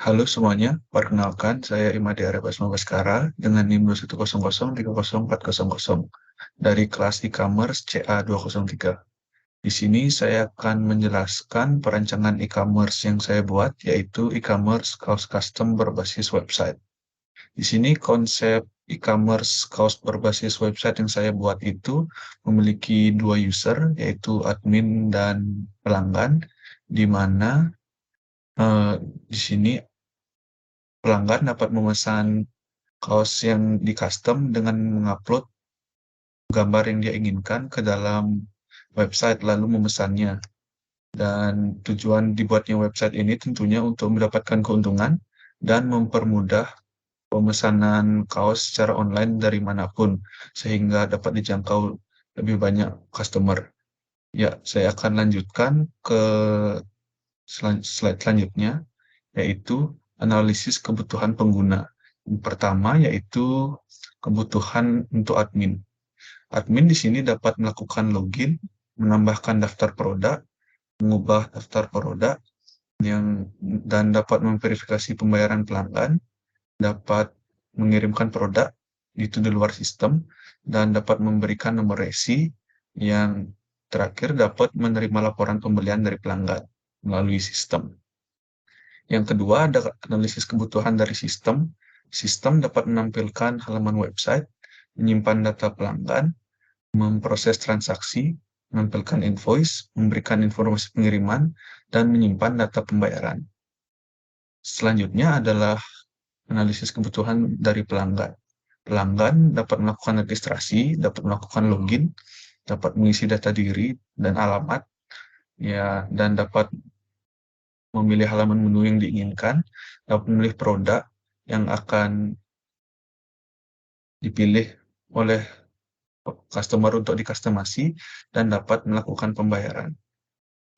Halo semuanya, perkenalkan saya Imade Arabasma Baskara dengan NIM 210030400 dari kelas e-commerce CA203. Di sini saya akan menjelaskan perancangan e-commerce yang saya buat, yaitu e-commerce kaos custom berbasis website. Di sini konsep e-commerce kaos berbasis website yang saya buat itu memiliki dua user, yaitu admin dan pelanggan, di mana eh, di sini pelanggan dapat memesan kaos yang di-custom dengan mengupload gambar yang dia inginkan ke dalam website lalu memesannya. Dan tujuan dibuatnya website ini tentunya untuk mendapatkan keuntungan dan mempermudah pemesanan kaos secara online dari manapun sehingga dapat dijangkau lebih banyak customer. Ya, saya akan lanjutkan ke slide selanjutnya, yaitu analisis kebutuhan pengguna. Yang pertama yaitu kebutuhan untuk admin. Admin di sini dapat melakukan login, menambahkan daftar produk, mengubah daftar produk, dan dapat memverifikasi pembayaran pelanggan, dapat mengirimkan produk itu di luar sistem, dan dapat memberikan nomor resi, yang terakhir dapat menerima laporan pembelian dari pelanggan melalui sistem. Yang kedua, ada analisis kebutuhan dari sistem. Sistem dapat menampilkan halaman website, menyimpan data pelanggan, memproses transaksi, menampilkan invoice, memberikan informasi pengiriman, dan menyimpan data pembayaran. Selanjutnya adalah analisis kebutuhan dari pelanggan. Pelanggan dapat melakukan registrasi, dapat melakukan login, dapat mengisi data diri dan alamat, ya, dan dapat memilih halaman menu yang diinginkan, dapat memilih produk yang akan dipilih oleh customer untuk dikustomasi, dan dapat melakukan pembayaran.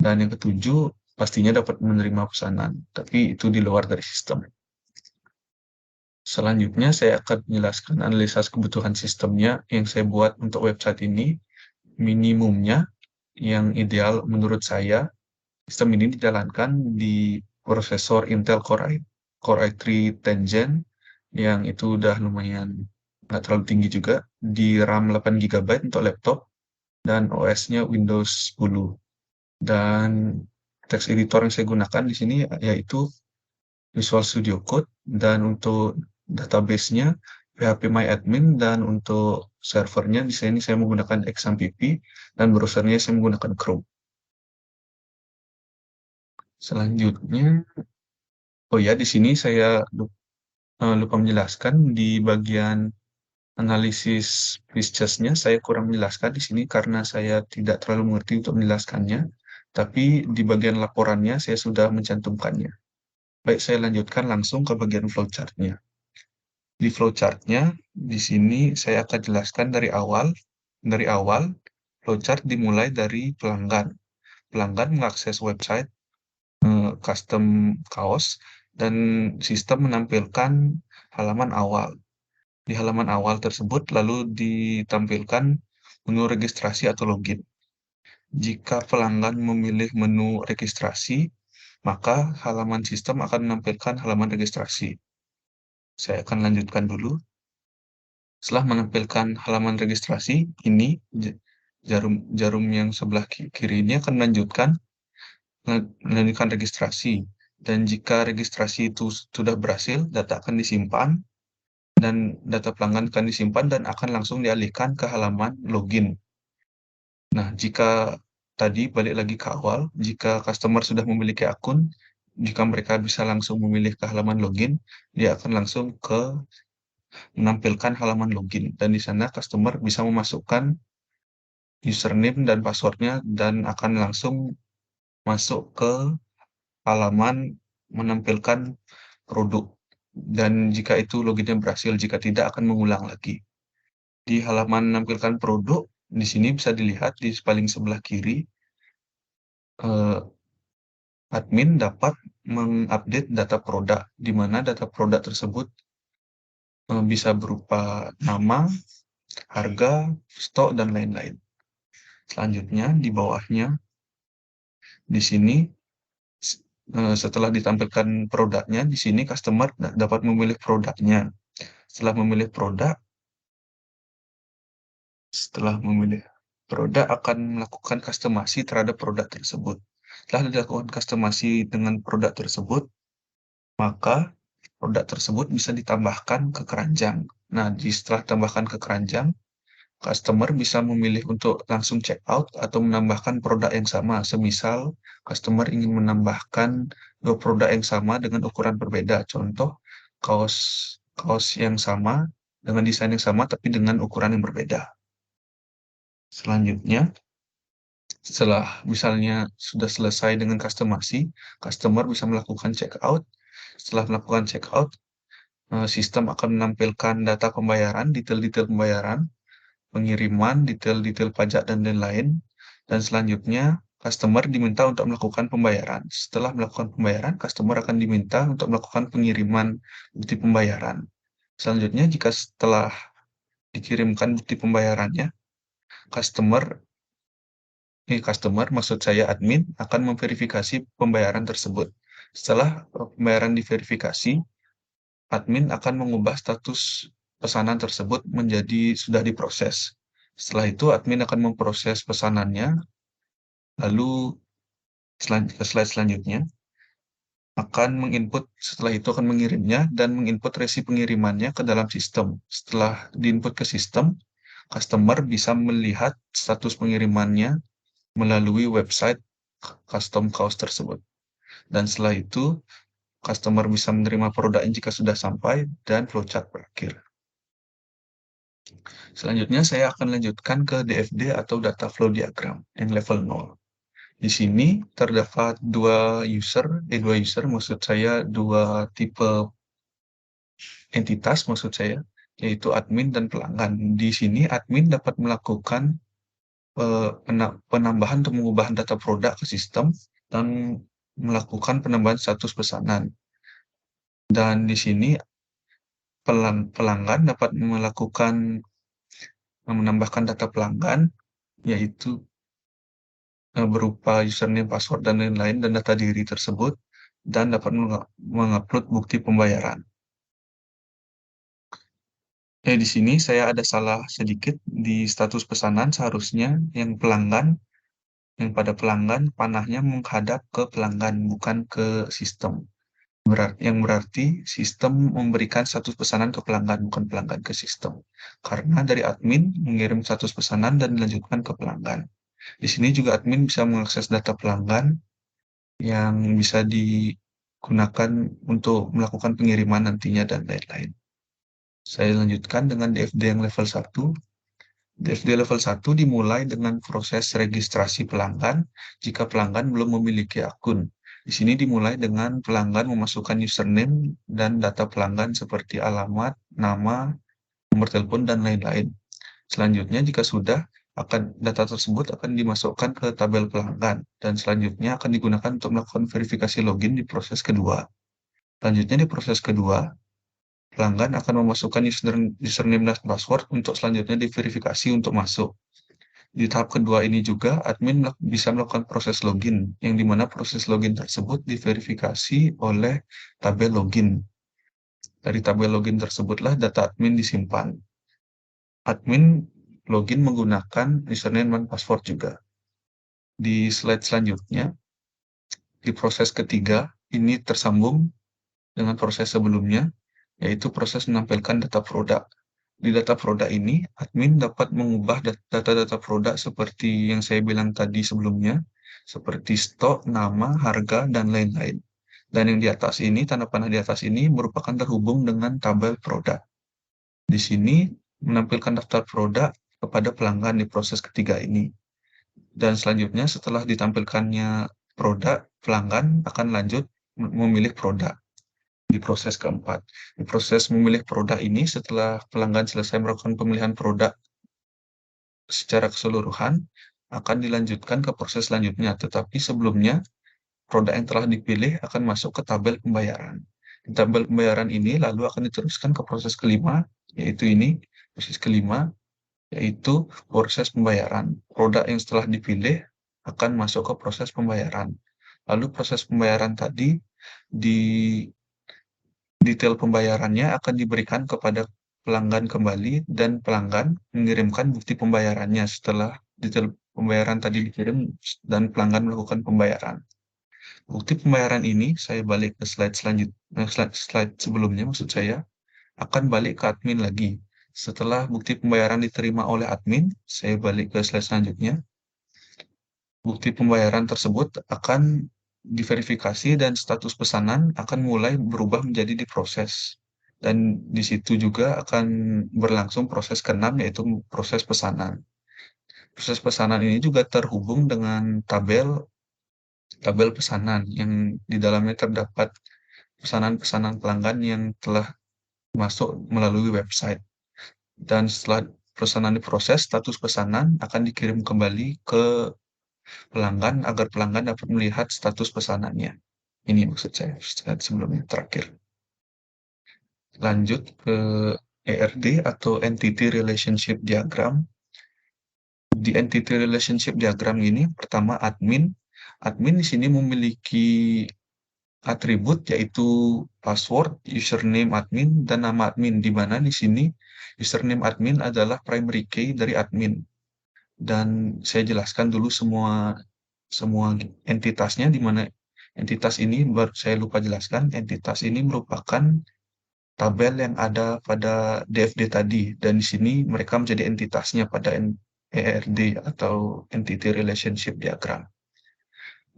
Dan yang ketujuh, pastinya dapat menerima pesanan, tapi itu di luar dari sistem. Selanjutnya, saya akan menjelaskan analisa kebutuhan sistemnya yang saya buat untuk website ini. Minimumnya, yang ideal menurut saya, sistem ini dijalankan di prosesor Intel Core i3 10 Gen, yang itu udah lumayan nggak terlalu tinggi juga, di RAM 8 GB untuk laptop, dan OS-nya Windows 10. Dan text editor yang saya gunakan di sini yaitu Visual Studio Code, dan untuk database-nya PHPMyAdmin, dan untuk servernya di sini saya menggunakan XAMPP, dan browsernya saya menggunakan Chrome. Selanjutnya, oh ya, di sini saya lupa menjelaskan di bagian analisis features-nya, saya kurang menjelaskan di sini karena saya tidak terlalu mengerti untuk menjelaskannya, tapi di bagian laporannya saya sudah mencantumkannya. Baik, saya lanjutkan langsung ke bagian flowchart-nya. Di flowchart-nya, di sini saya akan jelaskan dari awal. Dari awal, flowchart dimulai dari pelanggan. Pelanggan mengakses website custom kaos, dan sistem menampilkan halaman awal. Di halaman awal tersebut lalu ditampilkan menu registrasi atau login. Jika pelanggan memilih menu registrasi, maka halaman sistem akan menampilkan halaman registrasi. Saya akan lanjutkan dulu. Setelah menampilkan halaman registrasi, ini jarum yang sebelah kiri ini akan melanjutkan registrasi. Dan jika registrasi itu sudah berhasil, data akan disimpan, dan data pelanggan akan disimpan dan akan langsung dialihkan ke halaman login. Nah, jika tadi balik lagi ke awal, jika customer sudah memiliki akun, jika mereka bisa langsung memilih ke halaman login, dia akan langsung ke menampilkan halaman login, dan di sana customer bisa memasukkan username dan passwordnya, dan akan langsung masuk ke halaman menampilkan produk. Dan jika itu loginnya berhasil, jika tidak akan mengulang lagi. Di halaman menampilkan produk, di sini bisa dilihat di paling sebelah kiri, admin dapat mengupdate data produk, di mana data produk tersebut bisa berupa nama, harga, stok, dan lain-lain. Selanjutnya, di bawahnya, di sini Setelah ditampilkan produknya, di sini customer dapat memilih produknya. Setelah memilih produk, setelah memilih produk akan melakukan customasi terhadap produk tersebut. Setelah dilakukan customasi dengan produk tersebut, maka produk tersebut bisa ditambahkan ke keranjang. Nah, setelah tambahkan ke keranjang, customer bisa memilih untuk langsung check out atau menambahkan produk yang sama. Semisal, customer ingin menambahkan dua produk yang sama dengan ukuran berbeda. Contoh, kaos kaos yang sama dengan desain yang sama tapi dengan ukuran yang berbeda. Selanjutnya, setelah misalnya sudah selesai dengan customasi, customer bisa melakukan check out. Setelah melakukan check out, sistem akan menampilkan data pembayaran, detail-detail pembayaran, pengiriman, detail-detail pajak, dan lain-lain. Dan selanjutnya, customer diminta untuk melakukan pembayaran. Setelah melakukan pembayaran, customer akan diminta untuk melakukan pengiriman bukti pembayaran. Selanjutnya, jika setelah dikirimkan bukti pembayarannya, customer, customer, maksud saya admin, akan memverifikasi pembayaran tersebut. Setelah pembayaran diverifikasi, admin akan mengubah status pesanan tersebut menjadi sudah diproses. Setelah itu, admin akan memproses pesanannya, lalu ke slide selanjutnya, setelah itu akan mengirimnya dan menginput resi pengirimannya ke dalam sistem. Setelah diinput ke sistem, customer bisa melihat status pengirimannya melalui website custom kaos tersebut. Dan setelah itu, customer bisa menerima produknya jika sudah sampai, dan flowchart berakhir. Selanjutnya, saya akan lanjutkan ke DFD atau Data Flow Diagram yang level 0. Di sini terdapat dua user, maksud saya dua tipe entitas, maksud saya, yaitu admin dan pelanggan. Di sini admin dapat melakukan penambahan untuk mengubah data produk ke sistem dan melakukan penambahan status pesanan. Dan di sini pelanggan dapat menambahkan data pelanggan, yaitu berupa username, password, dan lain-lain, dan data diri tersebut, dan dapat mengupload bukti pembayaran. Di sini saya ada salah sedikit di status pesanan, seharusnya yang pada pelanggan panahnya menghadap ke pelanggan, bukan ke sistem. Yang berarti sistem memberikan status pesanan ke pelanggan, bukan pelanggan ke sistem. Karena dari admin mengirim status pesanan dan dilanjutkan ke pelanggan. Di sini juga admin bisa mengakses data pelanggan yang bisa digunakan untuk melakukan pengiriman nantinya dan lain-lain. Saya lanjutkan dengan DFD yang level 1. DFD level 1 dimulai dengan proses registrasi pelanggan jika pelanggan belum memiliki akun. Di sini dimulai dengan pelanggan memasukkan username dan data pelanggan seperti alamat, nama, nomor telepon, dan lain-lain. Selanjutnya, jika sudah, data tersebut akan dimasukkan ke tabel pelanggan, dan selanjutnya akan digunakan untuk melakukan verifikasi login di proses kedua. Selanjutnya, di proses kedua, pelanggan akan memasukkan username dan password untuk selanjutnya diverifikasi untuk masuk. Di tahap kedua ini juga, admin bisa melakukan proses login, yang dimana proses login tersebut diverifikasi oleh tabel login. Dari tabel login tersebutlah data admin disimpan. Admin login menggunakan username dan password juga. Di slide selanjutnya, di proses ketiga, ini tersambung dengan proses sebelumnya, yaitu proses menampilkan data produk. Di data produk ini, admin dapat mengubah data-data produk seperti yang saya bilang tadi sebelumnya, seperti stok, nama, harga, dan lain-lain. Dan yang di atas ini, tanda panah di atas ini merupakan terhubung dengan tabel produk. Di sini menampilkan daftar produk kepada pelanggan di proses ketiga ini. Dan selanjutnya setelah ditampilkannya produk, pelanggan akan lanjut memilih produk di proses keempat. Di proses memilih produk ini, setelah pelanggan selesai melakukan pemilihan produk secara keseluruhan, akan dilanjutkan ke proses selanjutnya. Tetapi sebelumnya, produk yang telah dipilih akan masuk ke tabel pembayaran. Di tabel pembayaran ini lalu akan diteruskan ke proses kelima, yaitu ini, proses kelima, yaitu proses pembayaran. Produk yang setelah dipilih akan masuk ke proses pembayaran. Lalu proses pembayaran tadi, di detail pembayarannya akan diberikan kepada pelanggan kembali dan pelanggan mengirimkan bukti pembayarannya setelah detail pembayaran tadi dikirim dan pelanggan melakukan pembayaran. Bukti pembayaran ini saya balik ke slide selanjutnya, slide sebelumnya maksud saya, akan balik ke admin lagi. Setelah bukti pembayaran diterima oleh admin, saya balik ke slide selanjutnya. Bukti pembayaran tersebut akan diverifikasi dan status pesanan akan mulai berubah menjadi diproses. Dan di situ juga akan berlangsung proses keenam, yaitu proses pesanan. Proses pesanan ini juga terhubung dengan tabel pesanan yang di dalamnya terdapat pesanan-pesanan pelanggan yang telah masuk melalui website. Dan setelah pesanan diproses, status pesanan akan dikirim kembali ke pelanggan agar pelanggan dapat melihat status pesanannya. Ini maksud saya sebelumnya terakhir. Lanjut ke ERD atau Entity Relationship Diagram. Di Entity Relationship Diagram ini, pertama admin. Admin di sini memiliki atribut yaitu password, username admin, dan nama admin, di mana di sini username admin adalah primary key dari admin. Dan saya jelaskan dulu semua entitasnya, di mana entitas ini baru saya lupa jelaskan. Entitas ini merupakan tabel yang ada pada DFD tadi, dan di sini mereka menjadi entitasnya pada ERD atau Entity Relationship Diagram.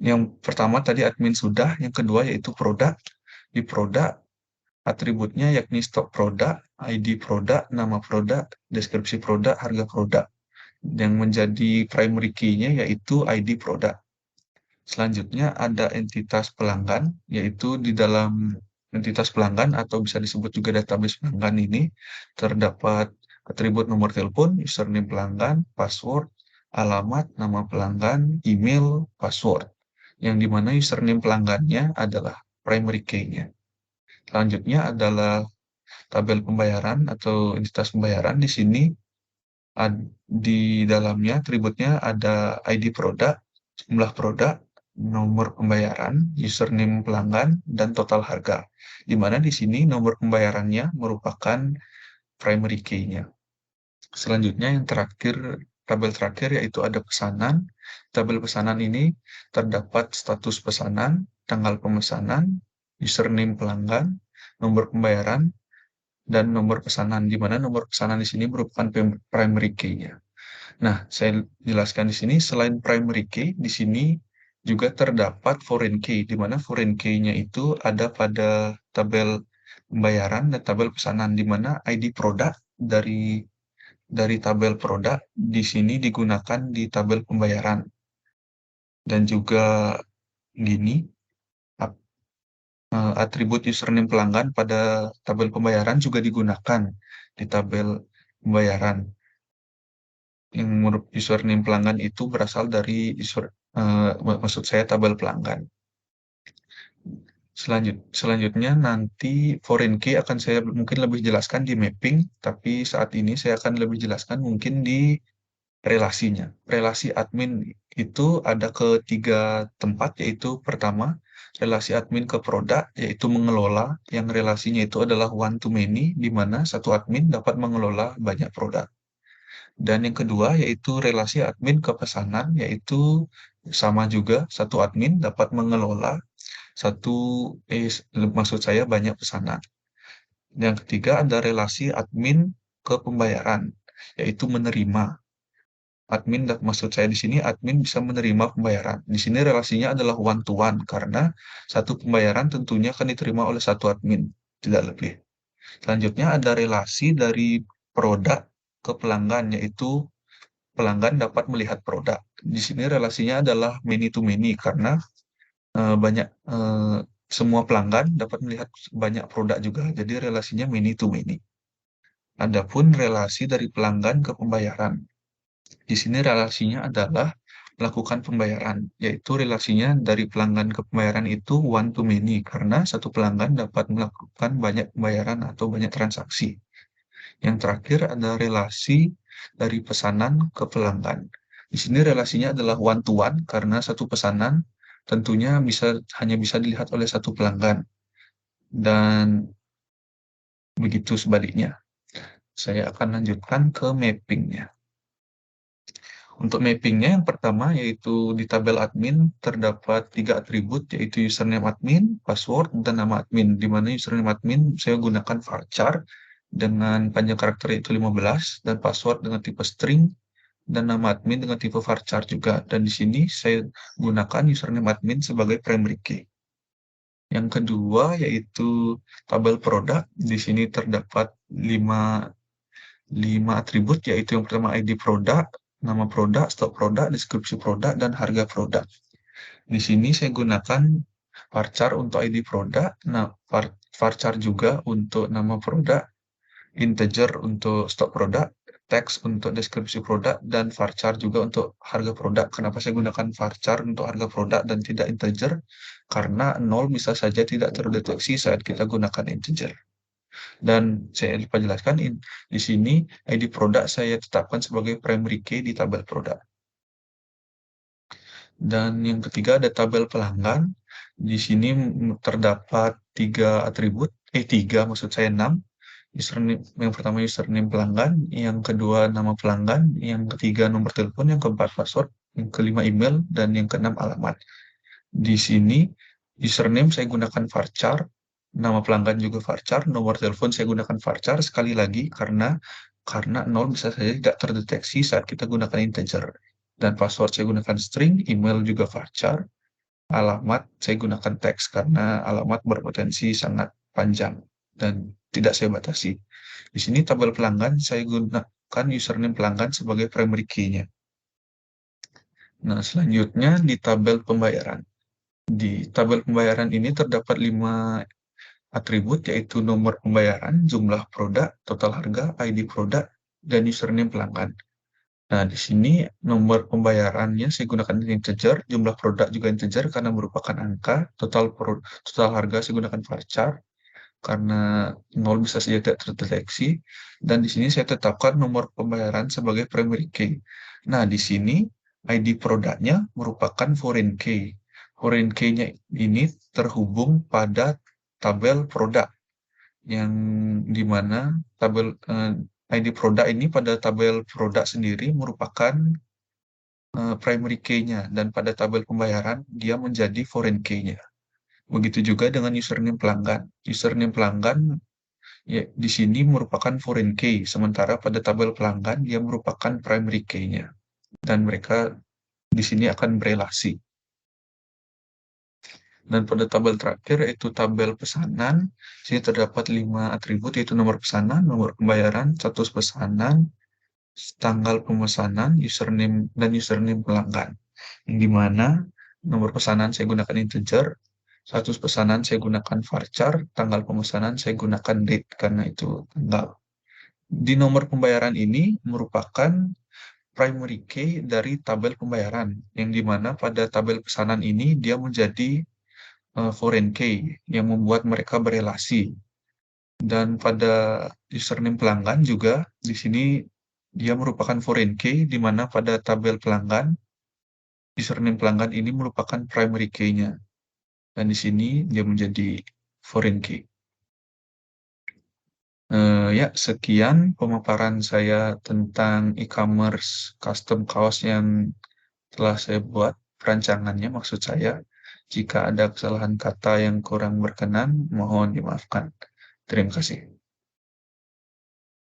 Yang pertama tadi admin sudah, yang kedua yaitu produk. Di produk, atributnya yakni stok produk, ID produk, nama produk, deskripsi produk, harga produk. Yang menjadi primary key-nya yaitu ID produk. Selanjutnya ada entitas pelanggan, yaitu di dalam entitas pelanggan atau bisa disebut juga database pelanggan ini terdapat atribut nomor telepon, username pelanggan, password, alamat, nama pelanggan, email, password. Yang dimana username pelanggannya adalah primary key-nya. Selanjutnya adalah tabel pembayaran atau entitas pembayaran. Di sini di dalamnya atributnya ada ID produk, jumlah produk, nomor pembayaran, username pelanggan, dan total harga. Di mana di sini nomor pembayarannya merupakan primary key-nya. Selanjutnya yang terakhir, tabel terakhir yaitu ada pesanan. Tabel pesanan ini terdapat status pesanan, tanggal pemesanan, username pelanggan, nomor pembayaran, dan nomor pesanan, di mana nomor pesanan di sini merupakan primary key-nya. Nah, saya jelaskan di sini selain primary key, di sini juga terdapat foreign key, di mana foreign key-nya itu ada pada tabel pembayaran dan tabel pesanan, di mana ID produk dari tabel produk di sini digunakan di tabel pembayaran. Dan juga gini, atribut username pelanggan pada tabel pembayaran juga digunakan di tabel pembayaran. Yang menurut username pelanggan itu berasal dari maksud saya tabel pelanggan. Selanjutnya nanti foreign key akan saya mungkin lebih jelaskan di mapping, tapi saat ini saya akan lebih jelaskan mungkin di relasinya. Relasi admin itu ada ke 3 tempat, yaitu pertama, relasi admin ke produk, yaitu mengelola, yang relasinya itu adalah one to many, di mana satu admin dapat mengelola banyak produk. Dan yang kedua, yaitu relasi admin ke pesanan, yaitu sama juga, satu admin dapat mengelola maksud saya banyak pesanan. Yang ketiga, ada relasi admin ke pembayaran, yaitu menerima. Maksud saya di sini admin bisa menerima pembayaran. Di sini relasinya adalah one to one karena satu pembayaran tentunya akan diterima oleh satu admin, tidak lebih. Selanjutnya ada relasi dari produk ke pelanggan, yaitu pelanggan dapat melihat produk. Di sini relasinya adalah many to many karena banyak semua pelanggan dapat melihat banyak produk juga. Jadi relasinya many to many. Adapun relasi dari pelanggan ke pembayaran. Di sini relasinya adalah melakukan pembayaran, yaitu relasinya dari pelanggan ke pembayaran itu one to many, karena satu pelanggan dapat melakukan banyak pembayaran atau banyak transaksi. Yang terakhir ada relasi dari pesanan ke pelanggan. Di sini relasinya adalah one to one, karena satu pesanan tentunya hanya bisa dilihat oleh satu pelanggan, dan begitu sebaliknya. Saya akan lanjutkan ke mappingnya. Untuk mappingnya yang pertama yaitu di tabel admin terdapat 3 atribut, yaitu username admin, password, dan nama admin. Di mana username admin saya gunakan varchar dengan panjang karakter itu 15, dan password dengan tipe string, dan nama admin dengan tipe varchar juga. Dan di sini saya gunakan username admin sebagai primary key. Yang kedua yaitu tabel produk. Di sini terdapat 5 atribut, yaitu yang pertama ID produk, nama produk, stok produk, deskripsi produk, dan harga produk. Di sini saya gunakan varchar untuk ID produk, varchar juga untuk nama produk, integer untuk stok produk, teks untuk deskripsi produk, dan varchar juga untuk harga produk. Kenapa saya gunakan varchar untuk harga produk dan tidak integer? Karena 0 bisa saja tidak terdeteksi saat kita gunakan integer. Dan saya lupa jelaskan, di sini ID produk saya tetapkan sebagai primary key di tabel produk. Dan yang ketiga ada tabel pelanggan. Di sini terdapat 3 maksud saya 6. Username, yang pertama username pelanggan, yang kedua nama pelanggan, yang ketiga nomor telepon, yang keempat password, yang kelima email, dan yang keenam alamat. Di sini username saya gunakan varchar, nama pelanggan juga varchar, nomor telepon saya gunakan varchar sekali lagi karena 0 bisa saja tidak terdeteksi saat kita gunakan integer. Dan password saya gunakan string, email juga varchar, alamat saya gunakan teks karena alamat berpotensi sangat panjang dan tidak saya batasi. Di sini tabel pelanggan saya gunakan username pelanggan sebagai primary key-nya. Nah, selanjutnya di tabel pembayaran. Di tabel pembayaran ini terdapat 5 atribut, yaitu nomor pembayaran, jumlah produk, total harga, ID produk, dan username pelanggan. Nah, di sini nomor pembayarannya saya gunakan integer, jumlah produk juga integer karena merupakan angka, total harga saya gunakan varchar karena 0 bisa saja tidak terdeteksi, dan di sini saya tetapkan nomor pembayaran sebagai primary key. Nah, di sini ID produknya merupakan foreign key. Foreign key-nya ini terhubung pada tabel produk, yang dimana tabel ID produk ini pada tabel produk sendiri merupakan primary key-nya, dan pada tabel pembayaran dia menjadi foreign key-nya. Begitu juga dengan username pelanggan. Username pelanggan ya, di sini merupakan foreign key, sementara pada tabel pelanggan dia merupakan primary key-nya. Dan mereka di sini akan berelasi. Dan pada tabel terakhir, yaitu tabel pesanan, sini terdapat 5 atribut, yaitu nomor pesanan, nomor pembayaran, status pesanan, tanggal pemesanan, username, dan username pelanggan. Yang dimana nomor pesanan saya gunakan integer, status pesanan saya gunakan varchar, tanggal pemesanan saya gunakan date karena itu tanggal. Di nomor pembayaran ini merupakan primary key dari tabel pembayaran, yang dimana pada tabel pesanan ini dia menjadi foreign key yang membuat mereka berelasi. Dan pada username pelanggan juga di sini dia merupakan foreign key, di mana pada tabel pelanggan username pelanggan ini merupakan primary key-nya. Dan di sini dia menjadi foreign key. Ya, sekian pemaparan saya tentang e-commerce custom kaos yang telah saya buat, perancangannya maksud saya. Jika ada kesalahan kata yang kurang berkenan, mohon dimaafkan. Terima kasih.